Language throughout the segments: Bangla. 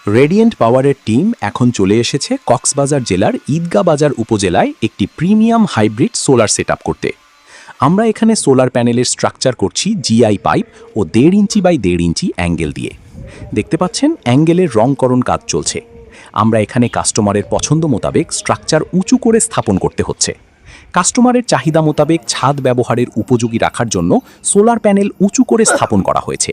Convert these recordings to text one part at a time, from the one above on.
রেডিয়েন্ট পাওয়ারের টিম এখন চলে এসেছে কক্সবাজার জেলার ঈদগাঁ বাজার উপজেলায় একটি প্রিমিয়াম হাইব্রিড সোলার সেটআপ করতে। আমরা এখানে সোলার প্যানেলের স্ট্রাকচার করছি জিআই পাইপ ও 1.5 ইঞ্চি বাই 1.5 ইঞ্চি অ্যাঙ্গেল দিয়ে। দেখতে পাচ্ছেন অ্যাঙ্গেলের রংকরণ কাজ চলছে। আমরা এখানে কাস্টমারের পছন্দ মোতাবেক স্ট্রাকচার উঁচু করে স্থাপন করতে হচ্ছে। কাস্টমারের চাহিদা মোতাবেক ছাদ ব্যবহারের উপযোগী রাখার জন্য সোলার প্যানেল উঁচু করে স্থাপন করা হয়েছে।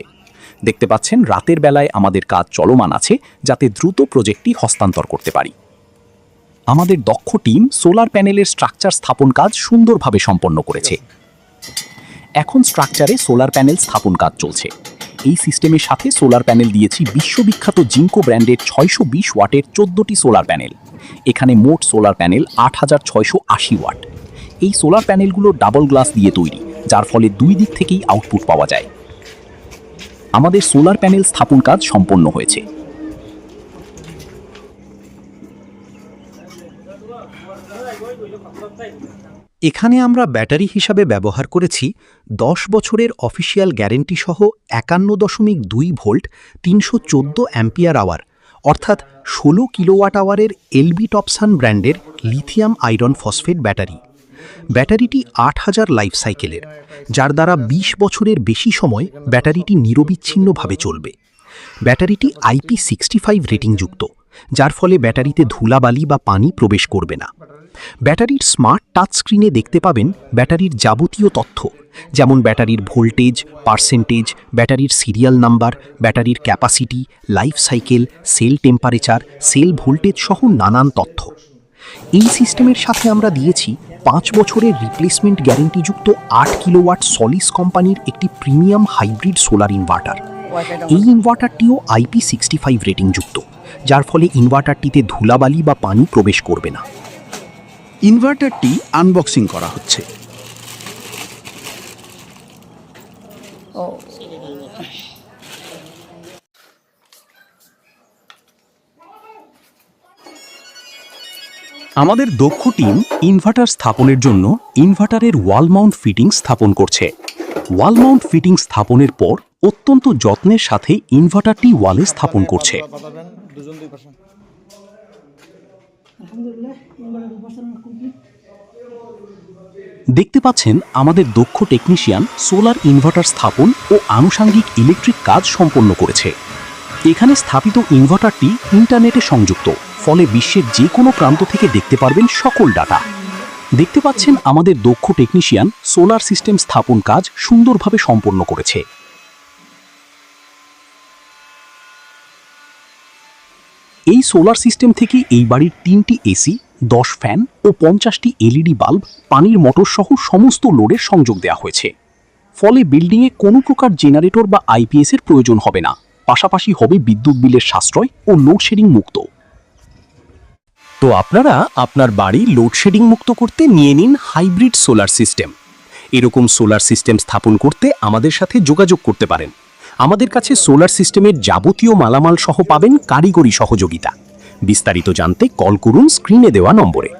দেখতে পাচ্ছেন রাতের বেলায় আমাদের কাজ চলমান আছে, যাতে দ্রুত প্রজেক্টটি হস্তান্তর করতে পারি। আমাদের দক্ষ টিম সোলার প্যানেলের স্ট্রাকচার স্থাপন কাজ সুন্দরভাবে সম্পন্ন করেছে। এখন স্ট্রাকচারে সোলার প্যানেল স্থাপন কাজ চলছে। এই সিস্টেমের সাথে সোলার প্যানেল দিয়েছি বিশ্ববিখ্যাত জিঙ্কো ব্র্যান্ডের 620 ওয়াটের 14টি সোলার প্যানেল। এখানে মোট সোলার প্যানেল 8680 ওয়াট। এই সোলার প্যানেলগুলো ডাবল গ্লাস দিয়ে তৈরি, যার ফলে দুই দিক থেকেই আউটপুট পাওয়া যায়। আমাদের সোলার প্যানেল স্থাপন কাজ সম্পন্ন হয়েছে। এখানে আমরা ব্যাটারি হিসাবে ব্যবহার করেছি 10 বছরের অফিসিয়াল গ্যারেন্টি সহ 51.2 ভোল্ট 314 অ্যাম্পিয়ার আওয়ার অর্থাৎ 16 কিলোওয়াট আওয়ারের এলবি টপসান ব্র্যান্ডের লিথিয়াম আয়রন ফসফেট ব্যাটারি। ব্যাটারিটি 8000 লাইফ সাইকেলের, যার দ্বারা 20 বছরের বেশি সময় ব্যাটারিটি নিরবিচ্ছিন্নভাবে চলবে। ব্যাটারিটি IP65 রেটিংযুক্ত, যার ফলে ব্যাটারিতে ধুলাবালি বা পানি প্রবেশ করবে না। ব্যাটারির স্মার্ট টাচ স্ক্রিনে দেখতে পাবেন ব্যাটারির যাবতীয় তথ্য, যেমন ব্যাটারির ভোল্টেজ, পার্সেন্টেজ, ব্যাটারির সিরিয়াল নাম্বার, ব্যাটারির capacity, life cycle, cell temperature, cell voltage সহ নানান তথ্য। এই সিস্টেমের সাথে আমরা দিয়েছি 5 বছরের রিপ্লেসমেন্ট গ্যারেন্টিযুক্ত 8 কিলোওয়াট সলিস কোম্পানির একটি প্রিমিয়াম হাইব্রিড সোলার ইনভার্টার। এই ইনভার্টারটিও IP65 রেটিংযুক্ত, যার ফলে ইনভার্টারটিতে ধুলাবালি বা পানি প্রবেশ করবে না। ইনভার্টারটি আনবক্সিং করা হচ্ছে। আমাদের দক্ষ টিম ইনভার্টার স্থাপনের জন্য ইনভার্টারের ওয়াল মাউন্ট ফিটিং স্থাপন করছে। ওয়াল মাউন্ট ফিটিং স্থাপনের পর অত্যন্ত যত্নের সাথে ইনভার্টারটি ওয়ালে স্থাপন করছে। দেখতে পাচ্ছেন আমাদের দক্ষ টেকনিশিয়ান সোলার ইনভার্টার স্থাপন ও আনুষঙ্গিক ইলেকট্রিক কাজ সম্পন্ন করেছে। এখানে স্থাপিত ইনভার্টারটি ইন্টারনেটে সংযুক্ত, ফলে বিশ্বের যে কোনো প্রান্ত থেকে দেখতে পারবেন সকল ডাটা। দেখতে পাচ্ছেন আমাদের দক্ষ টেকনিশিয়ান সোলার সিস্টেম স্থাপন কাজ সুন্দরভাবে সম্পন্ন করেছে। এই সোলার সিস্টেম থেকে এই বাড়ির 3টি এসি, 10 ফ্যান ও 50টি এলইডি বাল্ব, পানির মোটর সহ সমস্ত লোডের সংযোগ দেওয়া হয়েছে। ফলে বিল্ডিংয়ে কোনো প্রকার জেনারেটর বা আইপিএস এর প্রয়োজন হবে না। পাশাপাশি হবে বিদ্যুৎ বিলের সাশ্রয় ও লোডশেডিং মুক্ত। তো আপনারা আপনার বাড়ি লোডশেডিং মুক্ত করতে নিয়ে নিন হাইব্রিড সোলার সিস্টেম। এরকম সোলার সিস্টেম স্থাপন করতে আমাদের সাথে যোগাযোগ করতে পারেন। আমাদের কাছে সোলার সিস্টেমের যাবতীয় মালামাল সহ পাবেন কারিগরি সহযোগিতা। বিস্তারিত জানতে কল করুন স্ক্রিনে দেওয়া নম্বরে।